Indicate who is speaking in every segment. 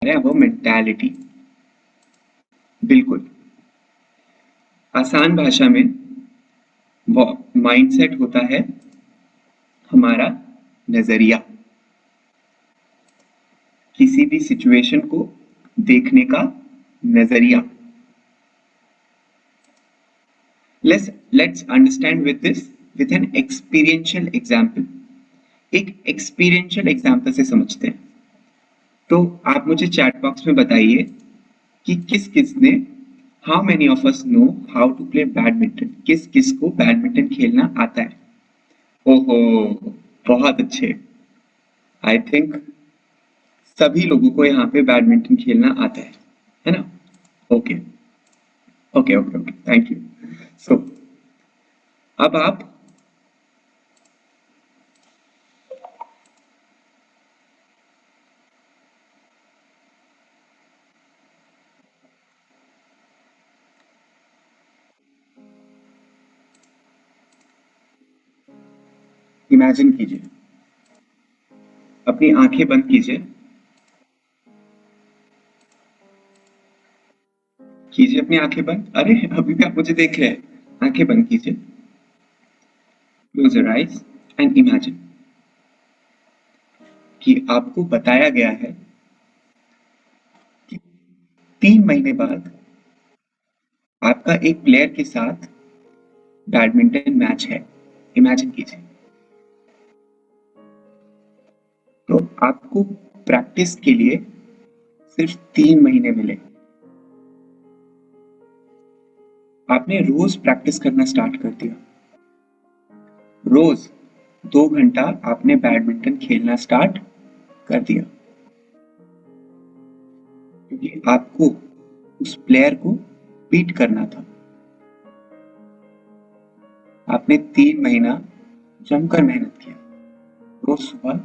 Speaker 1: है वो मेंटालिटी। बिल्कुल। आसान भाषा में वो माइंडसेट होता है हमारा नजरिया, किसी भी सिचुएशन को देखने का नजरिया। Let's understand with this with an experiential example। एक एक्सपीरियंशियल एग्जाम्पल से समझते हैं। तो आप मुझे चैट बॉक्स में बताइए कि किस किस ने, how many of us know how to play badminton, किस किस को बैडमिंटन खेलना आता है। ओहो, बहुत अच्छे। आई थिंक सभी लोगों को यहाँ पे बैडमिंटन खेलना आता है ना? Okay okay okay okay, thank you. So अब आप इमेजिन कीजिए, अपनी आंखें बंद कीजिए, कीजिए अपनी आंखें बंद। अरे अभी भी आप मुझे देख रहे हैं। आंखें बंद कीजिए, close your eyes and imagine कि आपको बताया गया है कि 3 महीने बाद आपका एक प्लेयर के साथ बैडमिंटन मैच है। इमेजिन कीजिए। तो आपको प्रैक्टिस के लिए सिर्फ 3 महीने मिले। आपने रोज प्रैक्टिस करना स्टार्ट कर दिया। रोज 2 घंटा आपने बैडमिंटन खेलना स्टार्ट कर दिया, क्योंकि आपको उस प्लेयर को बीट करना था। आपने 3 महीना जमकर मेहनत किया, रोज सुबह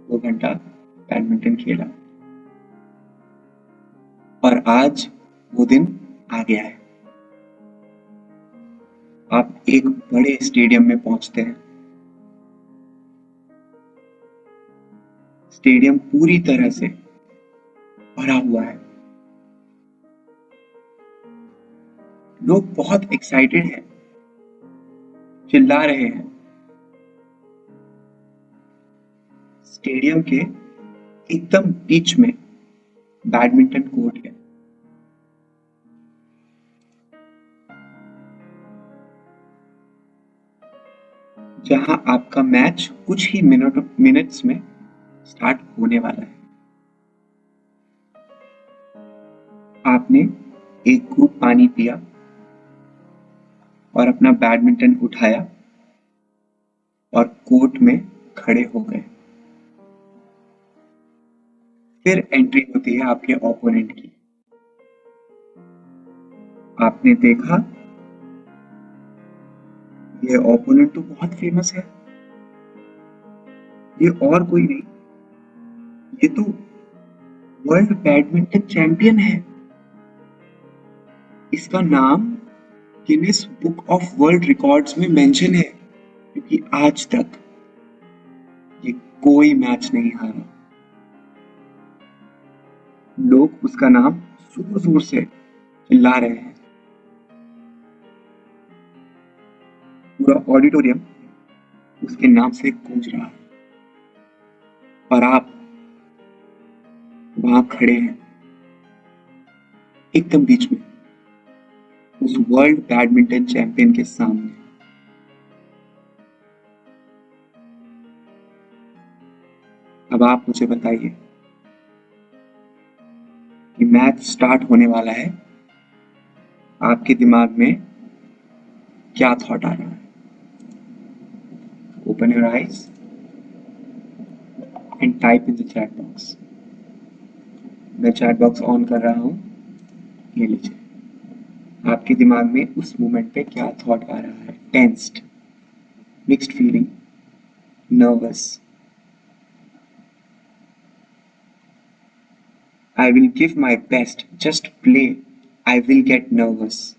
Speaker 1: 2 घंटा बैडमिंटन खेला, और आज वो दिन आ गया है। आप एक बड़े स्टेडियम में पहुंचते हैं। स्टेडियम पूरी तरह से भरा हुआ है। लोग बहुत एक्साइटेड हैं, चिल्ला रहे हैं। स्टेडियम के एकदम बीच में बैडमिंटन कोर्ट है। जहां आपका मैच कुछ ही मिनट्स में स्टार्ट होने वाला है। आपने एक घूंट पानी पिया और अपना बैडमिंटन उठाया और कोर्ट में खड़े हो गए। फिर एंट्री होती है आपके ओपोनेंट की। आपने देखा ये ओपोनेंट तो बहुत फेमस है, ये और कोई नहीं, ये तो वर्ल्ड बैडमिंटन चैंपियन है। इसका नाम Guinness book of world records में मेंशन है, क्योंकि आज तक ये कोई मैच नहीं हारा। लोग उसका नाम जोर जोर से चिल्ला रहे हैं। पूरा ऑडिटोरियम उसके नाम से गूंज रहा है, और आप वहां खड़े हैं एकदम बीच में उस वर्ल्ड बैडमिंटन चैंपियन के सामने। अब आप मुझे बताइए कि मैच स्टार्ट होने वाला है, आपके दिमाग में क्या थॉट आ रहा है? Open your eyes and type in the chat box. मैं चैट बॉक्स ऑन कर रहा हूं, ये लीजिए। आपके दिमाग में उस मोमेंट पे क्या थॉट आ रहा है? Tensed, mixed feeling, nervous. I will give my best, just play, I will get nervous,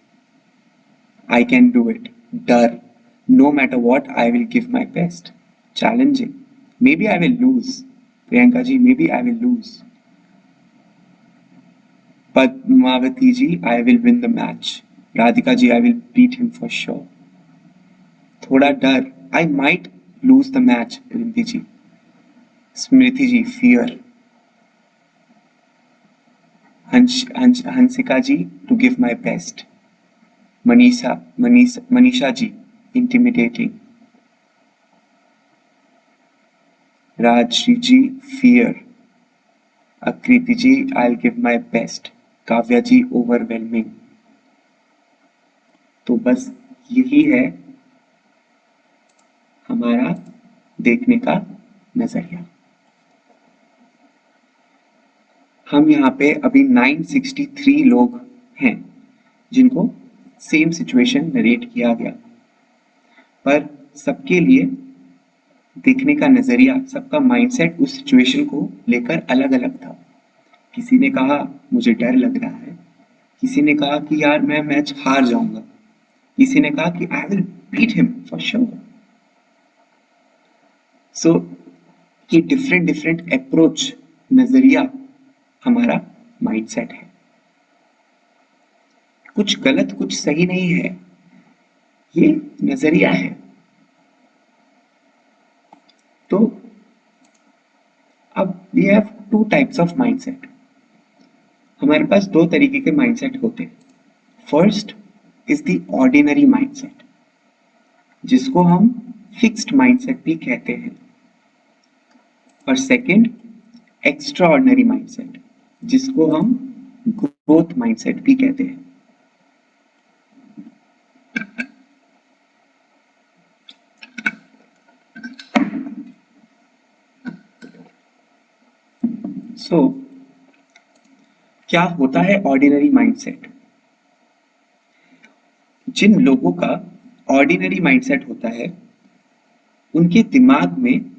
Speaker 1: I can do it, डर, no matter what I will give my best, challenging, maybe I will lose, Priyanka ji maybe I will lose, Padmavati ji, I will win the match. Radhika ji, I will beat him for sure. थोड़ा डर, I might lose the match. Rimpi ji. Smriti ji, fear. Hansika ji, to give my best. Manisha ji, intimidating. Rajshri ji, fear. Akriti ji, I'll give my best. Kavya ji, overwhelming. तो बस यही है हमारा देखने का नजरिया। हम यहाँ पे अभी 963 लोग हैं जिनको सेम सिचुएशन नरेट किया गया, पर सबके लिए देखने का नजरिया, सबका माइंडसेट उस सिचुएशन को लेकर अलग अलग था। किसी ने कहा मुझे डर लग रहा है, किसी ने कहा कि यार मैं मैच हार जाऊंगा, किसी ने कहा कि I will beat him for sure. So ये डिफरेंट डिफरेंट अप्रोच, नजरिया हमारा माइंडसेट है। कुछ गलत कुछ सही नहीं है, ये नजरिया है। तो अब we have two types of mindset. हमारे पास दो तरीके के माइंडसेट होते हैं। First is the ordinary mindset, जिसको हम फिक्स्ड माइंडसेट भी कहते हैं, और सेकंड एक्स्ट्रा ऑर्डिनरी माइंडसेट, जिसको हम ग्रोथ माइंडसेट भी कहते हैं। सो क्या होता है ऑर्डिनरी माइंडसेट? जिन लोगों का ऑर्डिनरी माइंडसेट होता है, उनके दिमाग में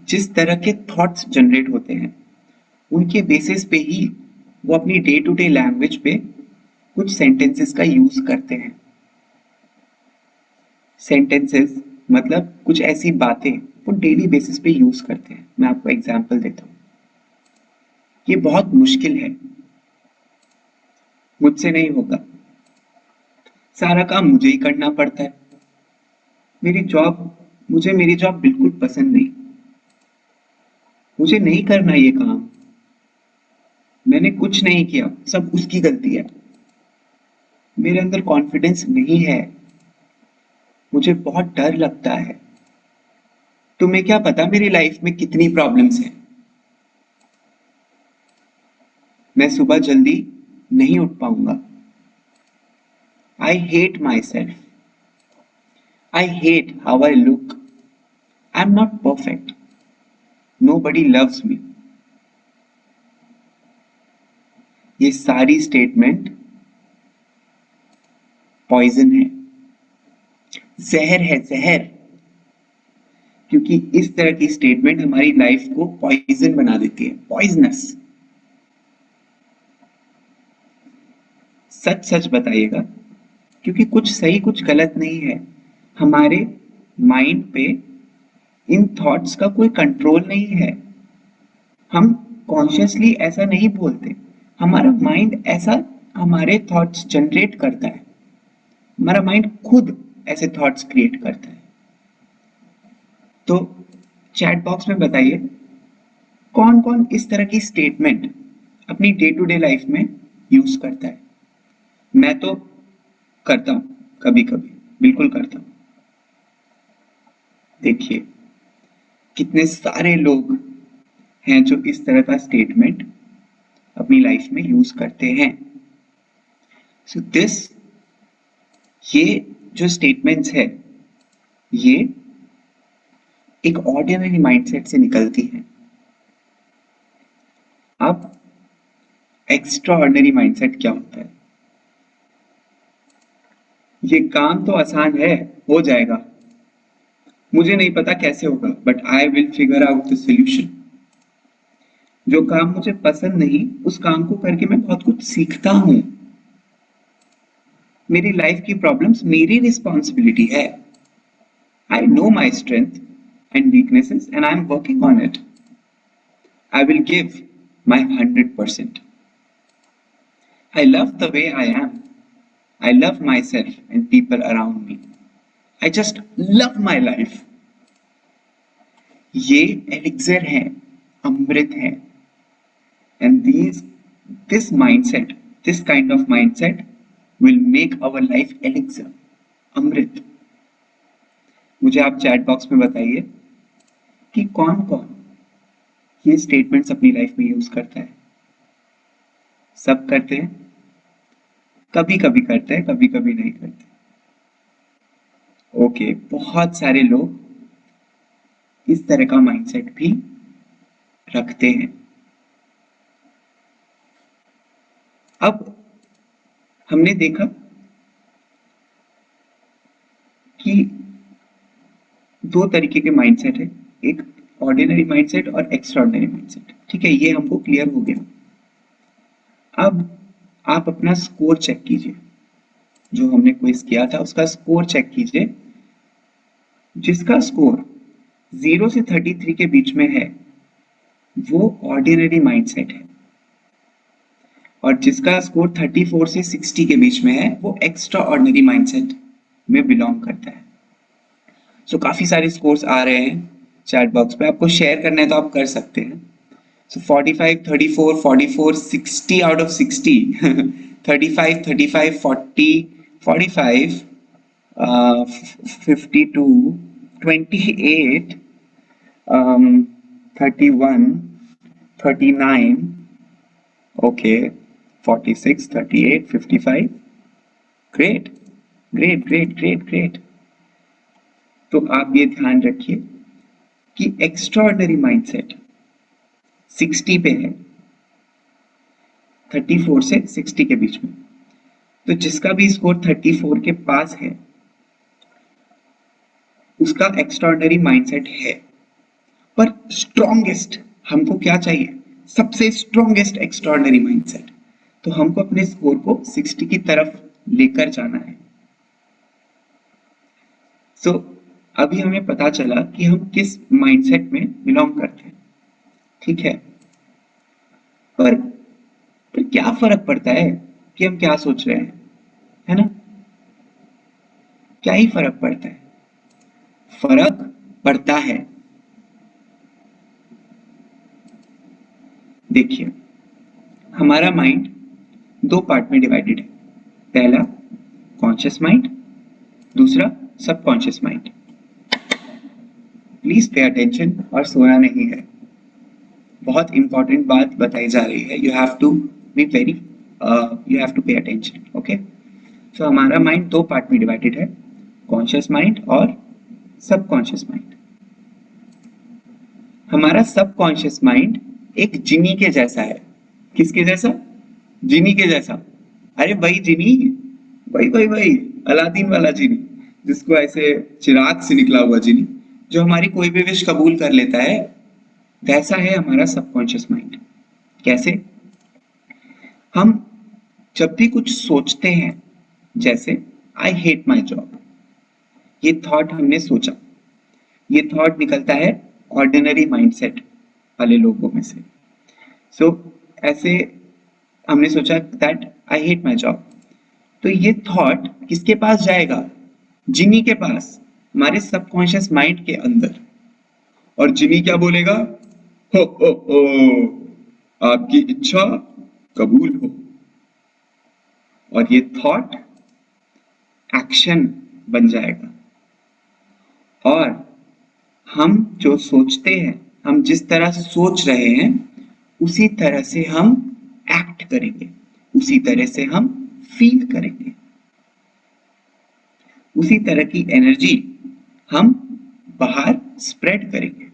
Speaker 1: जिस तरह के थॉट्स जनरेट होते हैं, उनके बेसिस पे ही वो अपनी डे टू डे लैंग्वेज पे कुछ सेंटेंसेस का यूज करते हैं। सेंटेंसेस मतलब कुछ ऐसी बातें वो डेली बेसिस पे यूज करते हैं। मैं आपको एग्जांपल देता हूँ। ये बहुत मुश्किल है, मुझसे नहीं होगा, सारा काम मुझे ही करना पड़ता है, मुझे मेरी जॉब बिल्कुल पसंद नहीं, मुझे नहीं करना ये काम, मैंने कुछ नहीं किया, सब उसकी गलती है, मेरे अंदर कॉन्फिडेंस नहीं है, मुझे बहुत डर लगता है, तुम्हें क्या पता मेरी लाइफ में कितनी प्रॉब्लम्स हैं, मैं सुबह जल्दी नहीं उठ पाऊंगा, I hate my self, I hate how I look, I am not perfect, nobody loves me. ये सारी स्टेटमेंट पॉइजन है, जहर है, जहर। क्योंकि इस तरह की स्टेटमेंट हमारी लाइफ को पॉइजन बना देती है, पॉइजनस। सच सच बताइएगा, क्योंकि कुछ सही कुछ गलत नहीं है। हमारे माइंड पे इन थॉट्स का कोई कंट्रोल नहीं है। हम कॉन्शियसली ऐसा नहीं बोलते, हमारा माइंड ऐसा हमारे थॉट्स जनरेट करता है, हमारा माइंड खुद ऐसे थॉट्स क्रिएट करता है। तो चैट बॉक्स में बताइए कौन कौन इस तरह की स्टेटमेंट अपनी डे टू डे लाइफ में यूज करता है। मैं तो करता हूं, कभी कभी बिल्कुल करता हूं। देखिए कितने सारे लोग हैं जो इस तरह का स्टेटमेंट अपनी लाइफ में यूज करते हैं। सो ये जो स्टेटमेंट्स है, ये एक ऑर्डिनरी माइंडसेट से निकलती है। अब एक्स्ट्रा ऑर्डिनरी माइंडसेट क्या होता है? ये काम तो आसान है, हो जाएगा, मुझे नहीं पता कैसे होगा, but I will figure out the solution. जो काम मुझे पसंद नहीं, उस काम को करके मैं बहुत कुछ सीखता हूं। मेरी लाइफ की प्रॉब्लम्स मेरी रिस्पॉन्सिबिलिटी है। I know my strength and weaknesses and I am working on it. I will give my 100%. I love the way I am. I love myself and people around me. I just love my life. ये elixir है, अमृत है. And this mindset, this kind of mindset will make our life elixir, अमृत. मुझे आप chat box में बताइए कि कौन कौन ये स्टेटमेंट्स अपनी लाइफ में यूज करता है. सब करते हैं, कभी कभी करते हैं, कभी कभी नहीं करते. ओके, बहुत सारे लोग इस तरह का माइंडसेट भी रखते हैं. अब हमने देखा कि दो तरीके के माइंडसेट है, एक ऑर्डिनरी माइंडसेट और एक्स्ट्राऑर्डिनरी माइंडसेट. ठीक है, ये हमको क्लियर हो गया. अब आप अपना स्कोर चेक कीजिए. जो हमने क्विज किया था उसका स्कोर चेक कीजिए. जिसका स्कोर 0 से 33 के बीच में है वो ऑर्डिनरी माइंडसेट है, और जिसका स्कोर 34 से 60 के बीच में है वो एक्स्ट्रा ऑर्डिनरी माइंडसेट में बिलोंग करता है. सो काफी सारे स्कोर्स आ रहे हैं चैट बॉक्स पे, आपको शेयर करना है तो आप कर सकते हैं. सो 45, 34, 44, 60 out of 60, 35, 35, 40, 45, 52, 28, 31, 39, okay, 46, 38, 55. Great, great, great, great, great. तो आप ये ध्यान रखिए कि एक्स्ट्राऑर्डिनरी माइंडसेट 60 पे है, 34 से 60 के बीच में. तो जिसका भी स्कोर 34 के पास है उसका एक्स्ट्राऑर्डिनरी माइंडसेट है. पर स्ट्रॉन्गेस्ट हमको क्या चाहिए? सबसे स्ट्रॉन्गेस्ट एक्स्ट्राऑर्डिनरी माइंडसेट. तो हमको अपने स्कोर को 60 की तरफ लेकर जाना है. सो अभी हमें पता चला कि हम किस माइंडसेट में बिलोंग करते हैं. ठीक है, पर क्या फर्क पड़ता है कि हम क्या सोच रहे हैं, है ना? क्या ही फर्क पड़ता है? फर्क पड़ता है. देखिए, हमारा माइंड दो पार्ट में डिवाइडेड है. पहला कॉन्शियस माइंड, दूसरा subconscious mind. Please pay attention, और सोना नहीं है. बहुत इंपॉर्टेंट बात बताई जा रही है. You have to be very, you have to pay attention. Okay, so हमारा माइंड दो पार्ट में डिवाइडेड है, कॉन्शियस माइंड और सबकॉन्शियस माइंड. हमारा सबकॉन्शियस माइंड एक जिनी के जैसा है. किसके जैसा? जिनी के जैसा. अरे वही जिनी, वही अलादीन वाला जिनी, जिसको ऐसे चिराग से निकला हुआ जिनी, जो हमारी कोई भी विश कबूल कर लेता है. वैसा है हमारा सबकॉन्शियस माइंड. कैसे? हम जब भी कुछ सोचते हैं, जैसे आई हेट माई जॉब, ये थॉट हमने सोचा, ये थॉट निकलता है ऑर्डिनरी माइंडसेट वाले लोगों में से. सो ऐसे हमने सोचा that I hate my job, तो ये थॉट किसके पास जाएगा? जिनी के पास, हमारे सबकॉन्शियस माइंड के अंदर. और जिनी क्या बोलेगा? हो, आपकी इच्छा कबूल हो. और ये थॉट एक्शन बन जाएगा. और हम जो सोचते हैं, हम जिस तरह सोच रहे हैं उसी तरह से हम एक्ट करेंगे, उसी तरह से हम फील करेंगे, उसी तरह की एनर्जी हम बाहर स्प्रेड करेंगे.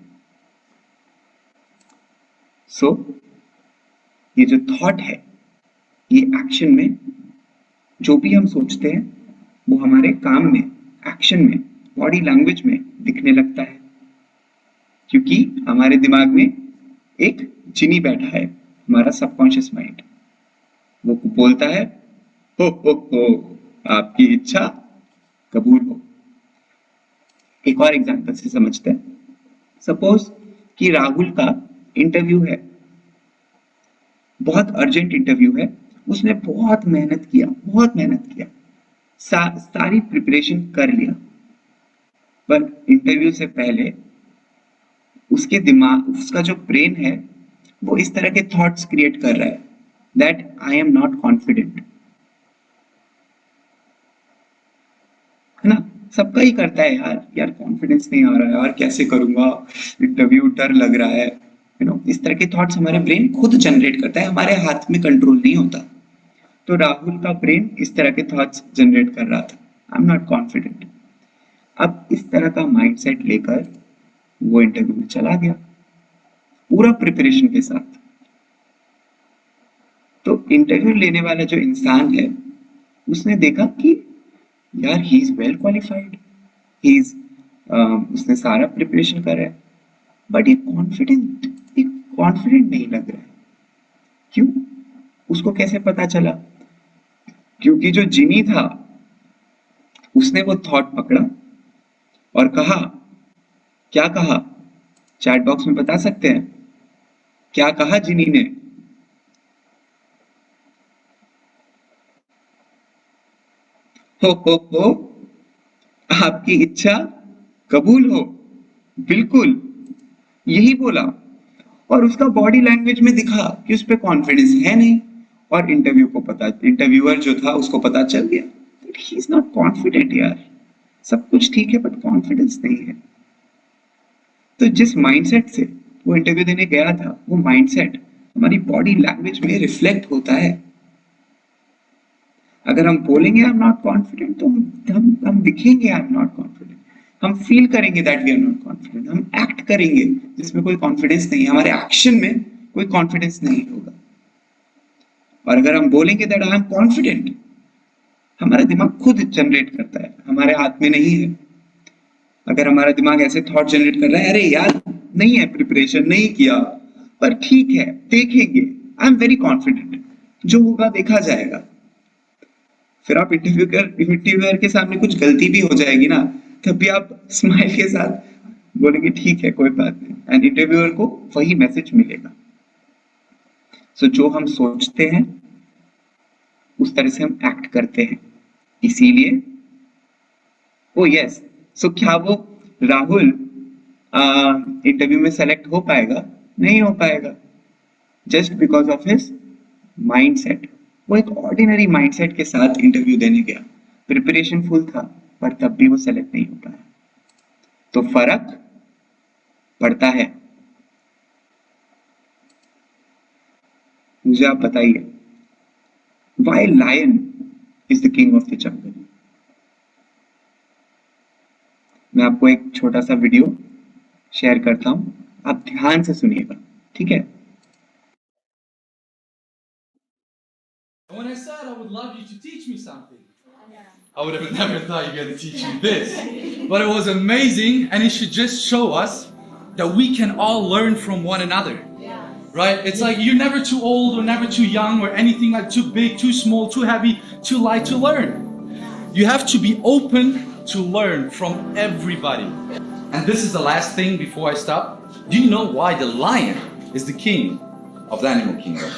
Speaker 1: सो ये जो थॉट है, ये एक्शन में, जो भी हम सोचते हैं वो हमारे काम में, एक्शन में, बॉडी लैंग्वेज में दिखने लगता है. क्योंकि हमारे दिमाग में एक जिनी बैठा है, हमारा सबकॉन्शियस माइंड. वो बोलता है हो, आपकी इच्छा कबूल हो. एक और एग्जांपल से समझते हैं. सपोज कि राहुल का इंटरव्यू है, बहुत अर्जेंट इंटरव्यू है, उसने बहुत मेहनत किया, बहुत मेहनत किया, सारी प्रिपरेशन कर लिया, पर इंटरव्यू से पहले उसके दिमाग, उसका जो ब्रेन है वो इस तरह के थॉट्स क्रिएट कर रहा है that I am not confident, है ना? सबका ही करता है यार, यार कॉन्फिडेंस नहीं आ रहा है यार, कैसे करूंगा इंटरव्यू, डर लग रहा है, यू नो, इस तरह के थॉट्स हमारे ब्रेन खुद जनरेट करता है, हमारे हाथ में कंट्रोल नहीं होता। तो राहुल का ब्रेन इस तरह के थॉट्स जनरेट कर रहा था, आई एम नॉट कॉन्फिडेंट। अब इस तरह का माइंडसेट लेकर वो इंटरव्यू में चला गया पूरा प्रिपरेशन के साथ। तो इंटरव्यू लेने वाला जो इंसान है उसने देखा कि यार he is well qualified, he is, उसने सारा प्रिपरेशन करा है, बट ये कॉन्फिडेंट नहीं लग रहा है। क्यों? उसको कैसे पता चला? क्योंकि जो जिनी था उसने वो थॉट पकड़ा और कहा, क्या कहा? चैट बॉक्स में बता सकते हैं क्या कहा जिनी ने? हो, आपकी इच्छा कबूल हो, बिल्कुल, यही बोला। और उसका बॉडी लैंग्वेज में दिखा कि उस पर कॉन्फिडेंस है नहीं, और इंटरव्यू को पता, इंटरव्यूअर जो था उसको पता चल गया ही इज नॉट कॉन्फिडेंट यार, सब कुछ ठीक है बट कॉन्फिडेंस नहीं है। तो जिस माइंडसेट से वो इंटरव्यू देने गया था, वो माइंडसेट हमारी बॉडी लैंग्वेज में रिफ्लेक्ट होता है। अगर हम बोलेंगे आई एम नॉट कॉन्फिडेंट, तो हम दिखेंगे आई एम नॉट कॉन्फिडेंट, हम फील करेंगे that we are not confident, हम एक्ट करेंगे जिसमें कोई कॉन्फिडेंस नहीं है, हमारे एक्शन में कोई कॉन्फिडेंस नहीं होगा। और अगर हम बोलेंगे दैट आई एम कॉन्फिडेंट, हमारा दिमाग खुद जनरेट करता है, हमारे हाथ में नहीं है। अगर हमारा दिमाग ऐसे थॉट जनरेट कर रहा है, अरे यार नहीं है, प्रिपरेशन नहीं किया, पर ठीक है देखेंगे, आई एम वेरी कॉन्फिडेंट, जो होगा देखा जाएगा। फिर आप इंटरव्यूअर के सामने कुछ गलती भी हो जाएगी ना, तब भी आप स्माइल के साथ बोलेंगे ठीक है कोई बात नहीं, एंड इंटरव्यूअर को वही मैसेज मिलेगा। सो जो हम सोचते हैं उस तरह से हम एक्ट करते हैं, इसीलिए ओ यस, सो क्या वो राहुल इंटरव्यू में सेलेक्ट हो पाएगा? नहीं हो पाएगा, just because of his mindset. वो एक ऑर्डिनरी माइंडसेट के साथ इंटरव्यू देने गया, प्रिपरेशन फुल था, पर तब भी वो सेलेक्ट नहीं हो पाया। तो फर्क पड़ता है। मुझे आप बताइए, why lion is the king of the jungle? मैं आपको एक छोटा सा वीडियो शेयर करता हूं, आप ध्यान से सुनिएगा, ठीक है?
Speaker 2: When I said I would love you to teach me something, I would have never thought you're going to teach me this. But it was amazing, and it should just show us that we can all learn from one another. Right? It's like you're never too old or never too young or anything like too big, too small, too heavy, too light to learn. You have to be open to learn from everybody. And this is the last thing before I stop. Do you know why the lion is the king of the animal kingdom?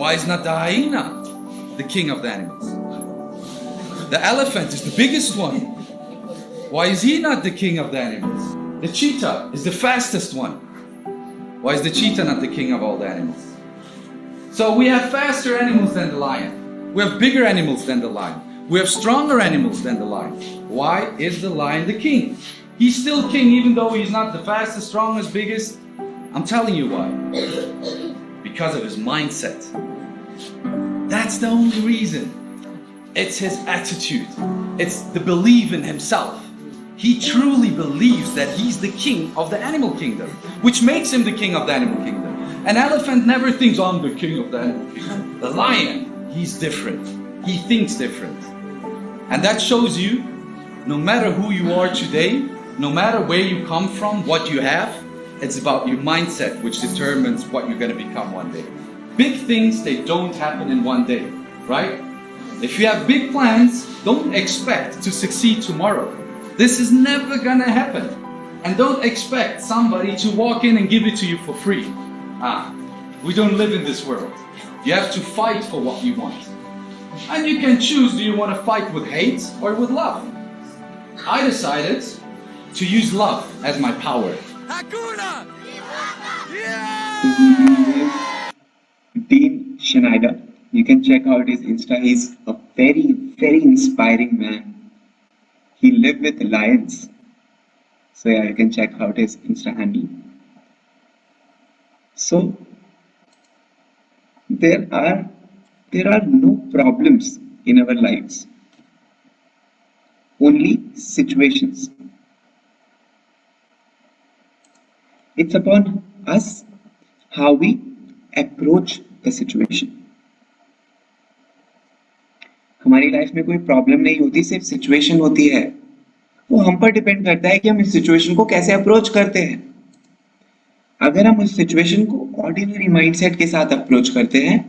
Speaker 2: Why is not the hyena the king of the animals? The elephant is the biggest one. Why is he not the king of the animals? The cheetah is the fastest one. Why is the cheetah not the king of all the animals? So we have faster animals than the lion. We have bigger animals than the lion. We have stronger animals than the lion. Why is the lion the king? He's still king even though he's not the fastest, strongest, biggest. I'm telling you why. Because of his mindset. That's the only reason. It's his attitude. It's the belief in himself. He truly believes that he's the king of the animal kingdom, which makes him the king of the animal kingdom. An elephant never thinks, I'm the king of the animal kingdom. The lion, he's different. He thinks different. And that shows you, no matter who you are today, no matter where you come from, what you have, it's about your mindset which determines what you're going to become one day. Big things, they don't happen in one day, right? If you have big plans, don't expect to succeed tomorrow. This is never gonna happen. And don't expect somebody to walk in and give it to you for free. We don't live in this world. You have to fight for what you want. And you can choose, do you want to fight with hate or with love? I decided to use love as my power. Hakuna!
Speaker 1: Yeah! Dean Schneider. You can check out his Insta. He's a very, very inspiring man. He lived with lions. So yeah, you can check out his Insta handle. So there are no problems in our lives, only situations. It's upon us how we approach the situation. हमारी life में कोई problem नहीं होती, सिर्फ situation होती है। वो हम पर डिपेंड करता है कि हम इस सिचुएशन को कैसे अप्रोच करते हैं। अगर हम उस सिचुएशन को ऑर्डिनरी माइंडसेट के साथ अप्रोच करते हैं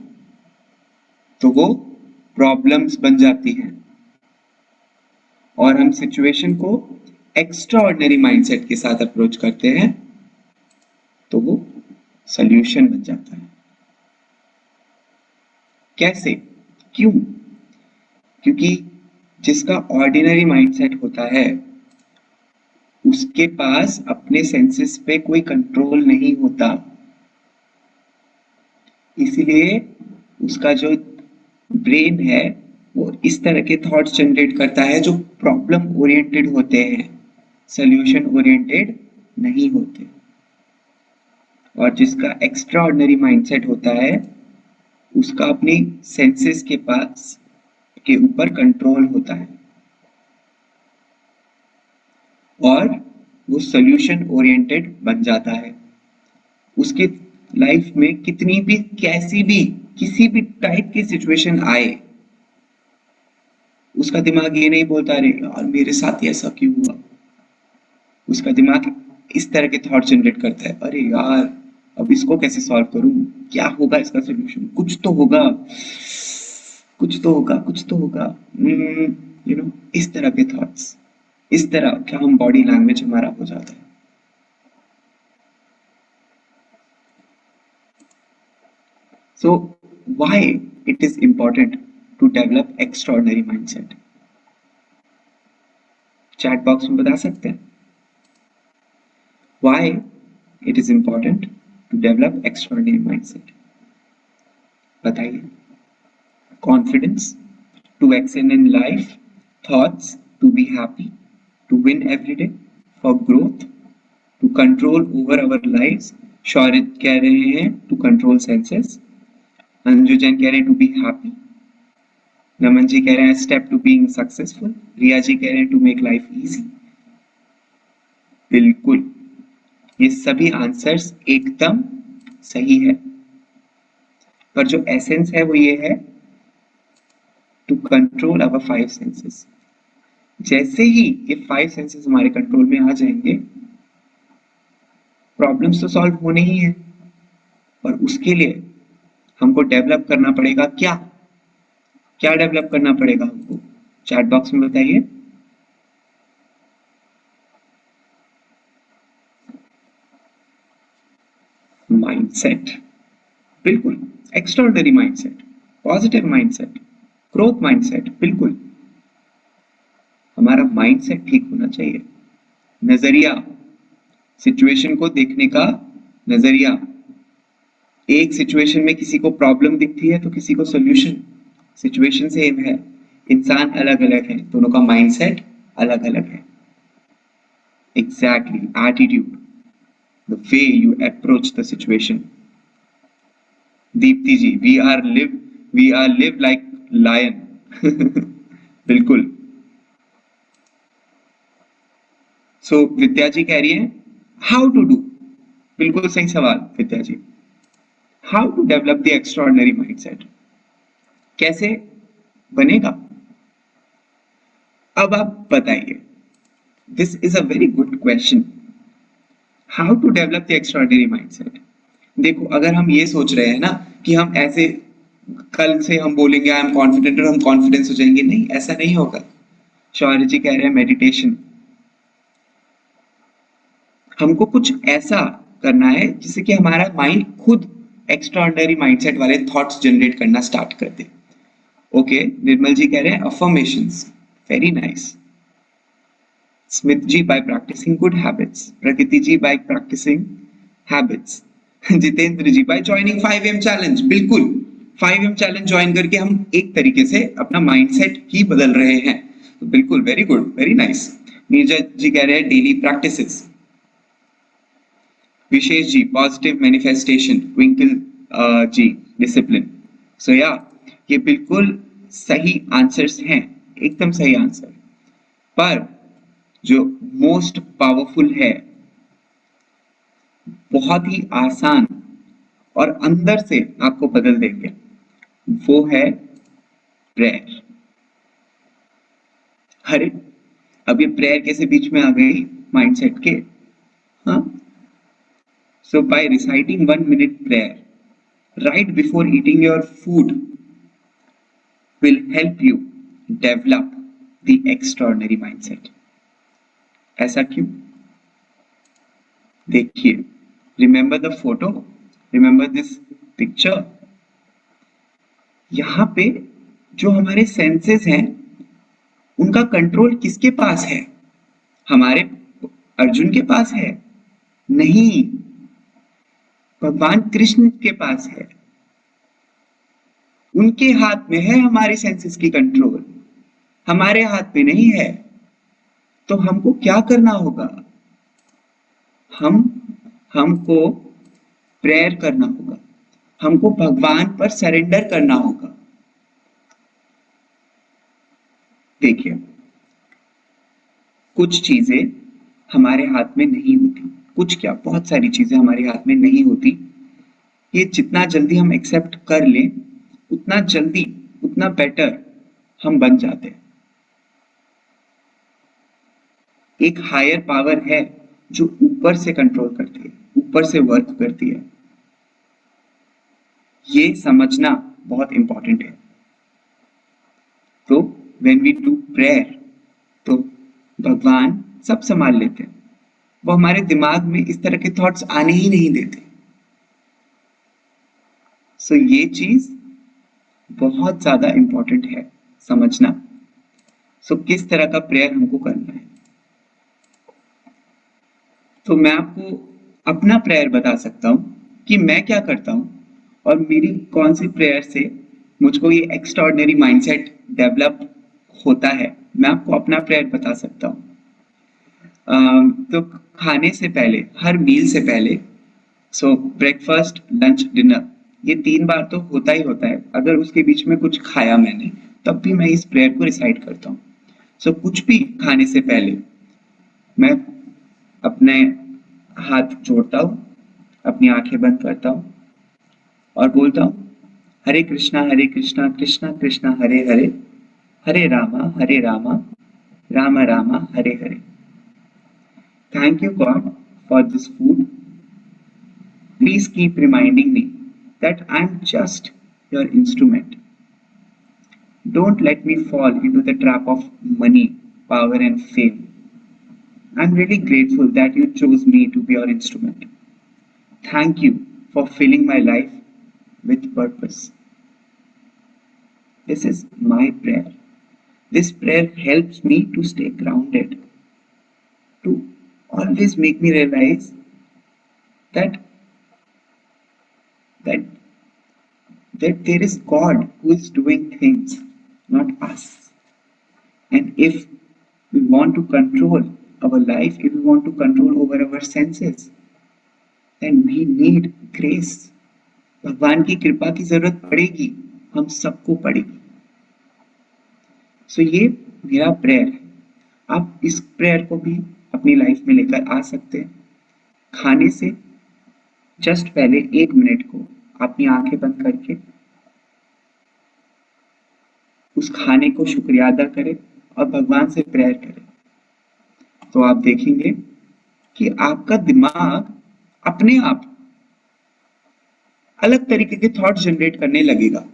Speaker 1: तो वो प्रॉब्लम्स बन जाती हैं, और हम सिचुएशन को एक्स्ट्रा ऑर्डिनरी माइंडसेट के साथ अप्रोच करते हैं तो वो सॉल्यूशन बन जाता है। कैसे, क्यों? क्योंकि जिसका ऑर्डिनरी माइंडसेट होता है उसके पास अपने सेंसेस पे कोई कंट्रोल नहीं होता, इसलिए उसका जो ब्रेन है वो इस तरह के थॉट्स जनरेट करता है जो प्रॉब्लम ओरिएंटेड होते हैं, सॉल्यूशन ओरिएंटेड नहीं होते। और जिसका एक्स्ट्रा ऑर्डिनरी माइंडसेट होता है उसका अपनी सेंसेस के पास के ऊपर कंट्रोल होता है और वो सॉल्यूशन ओरिएंटेड बन जाता है। उसके लाइफ में कितनी भी, कैसी भी, किसी भी टाइप की सिचुएशन आए, उसका दिमाग ये नहीं बोलता अरे यार मेरे साथ ऐसा क्यों हुआ। उसका दिमाग इस तरह के थॉट जनरेट करता है, अरे यार अब इसको कैसे सॉल्व करूं, क्या होगा इसका सॉल्यूशन, कुछ तो होगा, कुछ तो होगा, कुछ तो होगा। यू नो, इस तरह के थॉट्स, इस तरह क्या हम बॉडी लैंग्वेज हमारा हो जाता है। So why it is important to develop extraordinary mindset? Chat box में बता सकते हैं why it is important to develop extraordinary mindset? बताइए। Confidence, to excel in life, thoughts, to be happy, to win every day, for growth, to control over our lives। शौर्य कह रहे हैं to control senses, Anju Jain कह रहे हैं to be happy, नमन जी कह रहे हैं स्टेप टू बीइंग सक्सेसफुल, रिया जी कह रहे हैं टू मेक लाइफ इजी। बिल्कुल, ये सभी आंसर्स एकदम सही है, पर जो एसेंस है वो ये है टू कंट्रोल अवर 5 सेंसेस। जैसे ही ये 5 सेंसेस हमारे कंट्रोल में आ जाएंगे, प्रॉब्लम्स तो सॉल्व होने ही है, और उसके लिए हमको डेवलप करना पड़ेगा। क्या क्या डेवलप करना पड़ेगा हमको? चैट बॉक्स में बताइए। माइंडसेट, बिल्कुल, extraordinary mindset, positive mindset, growth mindset. बिल्कुल, हमारा माइंडसेट ठीक होना चाहिए। नजरिया, सिचुएशन को देखने का नजरिया। एक सिचुएशन में किसी को प्रॉब्लम दिखती है तो किसी को सॉल्यूशन। सिचुएशन सेम है, इंसान अलग अलग है, दोनों का माइंडसेट अलग अलग है। Exactly, attitude, the way you approach the situation. Deepti ji, we are live like lion. बिल्कुल। सो विद्या जी कह रही है हाउ टू डू। बिल्कुल सही सवाल Vidya ji. How to develop the extraordinary mindset, कैसे बनेगा? अब आप बताइए। This is a very good question. How to develop the extraordinary mindset. देखो, अगर हम ये सोच रहे हैं ना कि हम ऐसे कल से हम बोलेंगे आई एम कॉन्फिडेंट और हम कॉन्फिडेंस हो जाएंगे, नहीं, ऐसा नहीं होगा। शौर्य जी कह रहे हैं मेडिटेशन। हमको कुछ ऐसा करना है जिससे कि हमारा माइंड खुद एक्स्ट्राऑर्डिनरी माइंडसेट वाले थॉट्स जनरेट करना स्टार्ट कर दे। ओके, निर्मल जी कह रहे हैं affirmations, very nice. Smith ji by practicing good habits, Prakriti ji by practicing habits, Jitendra ji by joining 5 AM challenge. बिल्कुल 5 AM चैलेंज ज्वाइन करके हम एक तरीके से अपना माइंडसेट ही बदल रहे हैं। तो बिल्कुल very good, very nice. Neerja ji कह रहे हैं daily practices. Vishesh ji positive manifestation, Twinkle ji discipline. So या ये बिल्कुल सही आंसर्स हैं, एकदम सही आंसर। पर जो मोस्ट पावरफुल है, बहुत ही आसान और अंदर से आपको बदल देंगे, वो है प्रेयर। अरे अब ये प्रेयर कैसे बीच में आ गई माइंडसेट के? हाँ, सो bye reciting 1 minute prayer right before eating your food will help you develop the extraordinary mindset. ऐसा क्यों? देखिए, remember the photo, remember this picture. यहाँ पे जो हमारे सेंसेस हैं उनका कंट्रोल किसके पास है? हमारे अर्जुन के पास है? नहीं, भगवान कृष्ण के पास है। उनके हाथ में है हमारी सेंसेस की कंट्रोल, हमारे हाथ में नहीं है। तो हमको क्या करना होगा? हमको प्रेयर करना होगा, हमको भगवान पर सरेंडर करना होगा। देखिए, कुछ चीजें हमारे हाथ में नहीं होती, कुछ क्या बहुत सारी चीजें हमारे हाथ में नहीं होती। ये जितना जल्दी हम एक्सेप्ट कर लें उतना जल्दी, उतना बेटर हम बन जाते हैं। एक हायर पावर है जो ऊपर से कंट्रोल करती है, ऊपर से वर्क करती है। ये समझना बहुत इंपॉर्टेंट है। तो व्हेन वी डू प्रेयर, तो भगवान सब संभाल लेते हैं, वो हमारे दिमाग में इस तरह के थॉट्स आने ही नहीं देते। सो ये चीज बहुत ज्यादा इंपॉर्टेंट है समझना। सो किस तरह का प्रेयर हमको करना है, तो मैं आपको अपना प्रेयर बता सकता हूँ कि मैं क्या करता हूँ और मेरी कौन सी प्रेयर से मुझको ये एक्स्ट्राऑर्डिनरी माइंडसेट डेवलप होता है। मैं आपको अपना प्रेयर बता सकता हूँ। तो खाने से पहले, हर मील से पहले, सो ब्रेकफास्ट, लंच, डिनर, ये 3 बार तो होता ही होता है। अगर उसके बीच में कुछ खाया मैंने तब भी मैं इस प्रेयर को रिसाइट करता हूँ। सो कुछ भी खाने से पहले मैं अपने हाथ जोड़ता हूँ, अपनी आंखें बंद करता हूँ और बोलता हूँ हरे कृष्णा कृष्णा कृष्णा हरे हरे, हरे Rama Rama Rama Hare Hare. Thank you God for this food. Please keep reminding me that I'm just your instrument. Don't let me fall into the trap of money, power and fame. I'm really grateful that you chose me to be your instrument. Thank you for filling my life with purpose. This is my prayer. This prayer helps me to stay grounded, to always make me realize that that that there is God who is doing things, not us. And if we want to control our life, if we want to control over our senses, then we need grace. भगवान की कृपा की जरूरत पड़ेगी, हम सबको पड़ेगी। सो ये मेरा प्रेयर है। आप इस प्रेयर को भी अपनी लाइफ में लेकर आ सकते हैं। खाने से जस्ट पहले 1 मिनट को अपनी आंखें बंद करके उस खाने को शुक्रिया अदा करें और भगवान से प्रेयर करें, तो आप देखेंगे कि आपका दिमाग अपने आप अलग तरीके के थॉट्स जनरेट करने लगेगा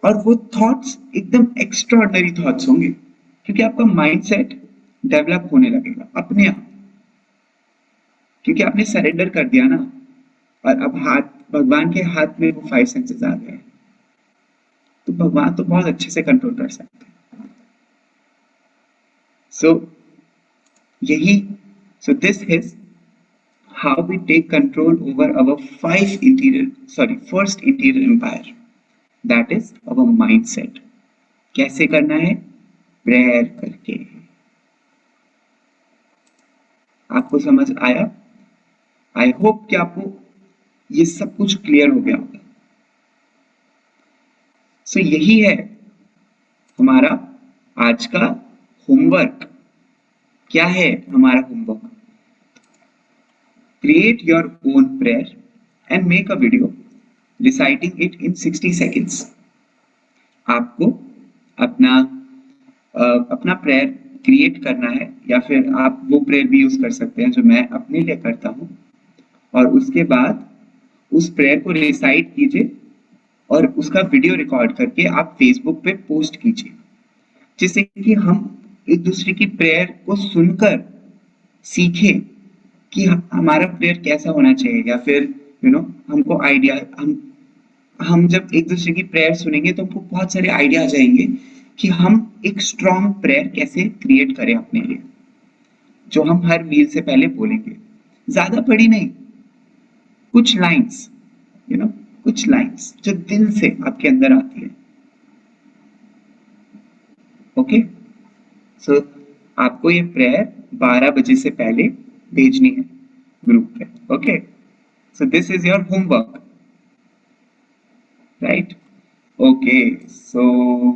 Speaker 1: और वो थॉट्स एकदम एक्स्ट्राऑर्डिनरी थॉट्स होंगे, क्योंकि आपका माइंडसेट डेवलप होने लगेगा अपने आप, क्योंकि आपने सरेंडर कर दिया ना। और अब भगवान के हाथ में वो 5 सेंसेस आ गए, तो भगवान तो बहुत अच्छे से कंट्रोल कर सकते हैं। सो यही, सो this is how we take control over our first interior empire, that is our mindset. कैसे करना है? प्रेयर करके। आपको समझ आया? आई होप कि आपको ये सब कुछ क्लियर हो गया होगा। सो यही है हमारा आज का होमवर्क। क्या है हमारा homework? Create your own prayer and make a video reciting it in 60 seconds. आपको अपना अपना प्रेयर क्रिएट करना है, या फिर आप वो प्रेयर भी यूज कर सकते हैं जो मैं अपने लिए करता हूँ, और उसके बाद उस प्रेयर को रिसाइट कीजिए और उसका वीडियो रिकॉर्ड करके आप फेसबुक पे पोस्ट कीजिए, जिससे कि हम एक दूसरे की प्रेयर को सुनकर सीखें कि हमारा प्रेयर कैसा होना चाहिए, या फिर हमको आइडिया, हम जब एक दूसरे की प्रेयर सुनेंगे तो हमको बहुत सारे आइडिया आ जाएंगे कि हम एक स्ट्रॉन्ग प्रेयर कैसे क्रिएट करें अपने लिए, जो हम हर मील से पहले बोलेंगे। ज्यादा बड़ी नहीं, कुछ लाइंस, कुछ लाइंस जो दिल से आपके अंदर आती है। ओके, सो आपको ये प्रेयर 12 बजे से पहले भेजनी है ग्रुप पे। Okay, so this is your homework, right? Okay, so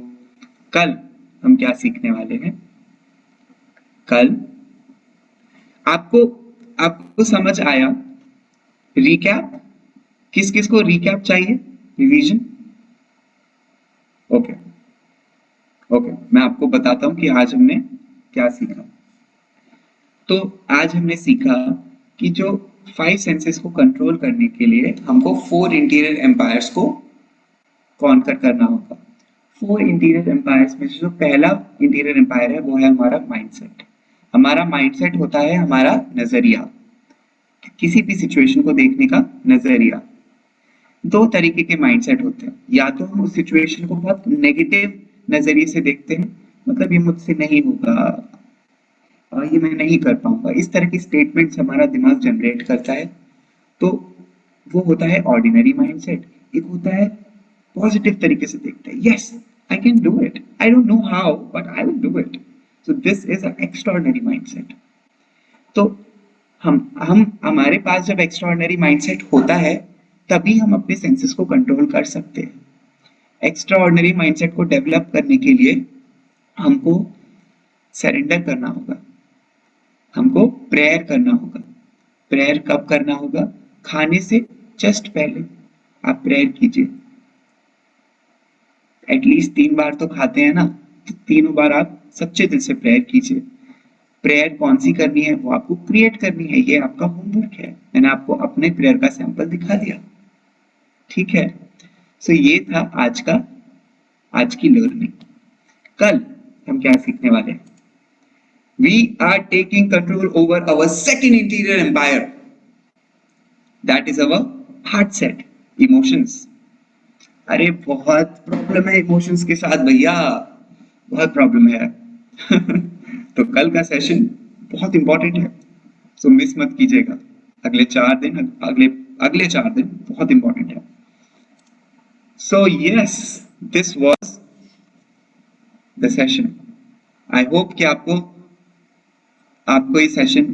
Speaker 1: कल हम क्या सीखने वाले हैं? कल आपको आपको समझ आया? रिकैप, किस किस को रिकैप चाहिए? रिवीजन? ओके ओके, मैं आपको बताता हूं कि आज हमने क्या सीखा। तो आज हमने सीखा कि जो 5 सेंसेस को कंट्रोल करने के लिए हमको 4 इंटीरियर एम्पायर्स को कॉन्कर करना होगा। 4 इंटीरियर एम्पायर्स में जो पहला इंटीरियर एम्पायर है वो है हमारा माइंडसेट। हमारा माइंडसेट होता है हमारा नजरिया, किसी भी सिचुएशन को देखने का नजरिया। 2 तरीके के माइंडसेट होते हैं, या तो हम उस सिचुएशन को बहुत नेगेटिव नजरिए से देखते हैं, मतलब ये मुझसे नहीं होगा, ये मैं नहीं कर पाऊंगा, इस तरह की स्टेटमेंट्स हमारा दिमाग जनरेट करता है, तो वो होता है ऑर्डिनरी माइंडसेट। एक होता है पॉजिटिव तरीके से देखते हैं, yes I can do it, I don't know how but I will do it, so this is a extraordinary mindset. तो हम हमारे पास जब एक्स्ट्राऑर्डिनरी माइंडसेट होता है तभी हम अपने सेंसेस को कंट्रोल कर सकते हैं। एक्स्ट्राऑर्डिनरी माइंडसेट को डेवलप करने के लिए हमको सरेंडर करना होगा, हमको प्रेयर करना होगा। प्रेयर कब करना होगा? खाने से जस्ट पहले आप प्रेयर कीजिए। एटलीस्ट 3 बार तो खाते हैं ना, तो तीनों बार आप सच्चे दिल से प्रेयर कीजिए। प्रेयर कौन सी करनी है वो आपको क्रिएट करनी है, ये आपका होमवर्क है। मैंने आपको अपने प्रेयर का सैंपल दिखा दिया, ठीक है? सो ये था आज की लर्निंग। कल हम क्या सीखने वाले हैं? We are taking control over our second interior empire, that is our heart set, emotions. अरे बहुत प्रॉब्लम है इमोशंस के साथ भैया, बहुत प्रॉब्लम है। तो कल का सेशन बहुत इंपॉर्टेंट है, सो मिस मत कीजिएगा। अगले 4 दिन अगले 4 दिन बहुत इंपॉर्टेंट है। So yes, this was the session. I hope कि आपको ये सेशन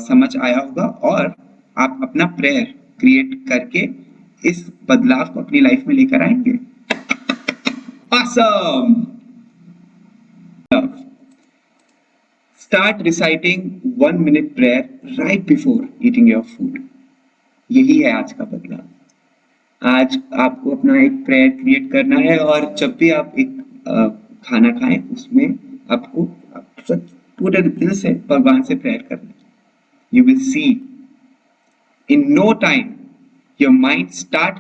Speaker 1: समझ आया होगा और आप अपना प्रेयर क्रिएट करके इस बदलाव को अपनी लाइफ में लेकर आएंगे। Awesome! Start reciting 1-minute prayer right before eating your food. यही है आज का बदलाव। आज आपको अपना एक प्रेयर क्रिएट करना है, और जब भी आप एक खाना खाएं उसमें आपको पूरे दिल से भगवान से प्रेयर करना है। You will see in no time your mind start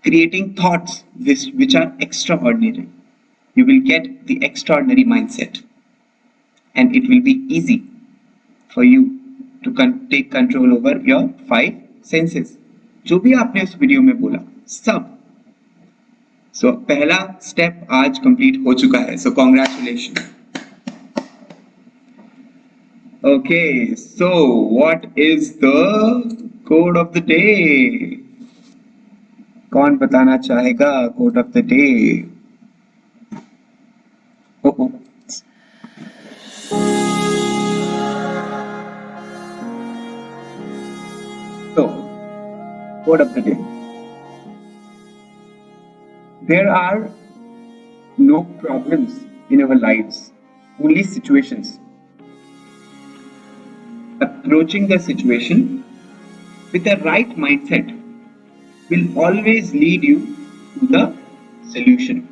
Speaker 1: creating thoughts which are extraordinary. You will get the extraordinary mindset, and it will be easy for you to take control over your 5 senses, जो भी आपने उस video में बोला सब। सो पहला step आज complete हो चुका है, so congratulation. Okay, so what is the code of the day? कौन बताना चाहेगा कोड ऑफ द डे? ओहो, so code of the day: there are no problems in our lives, only situations. Approaching the situation with the right mindset will always lead you to the solution.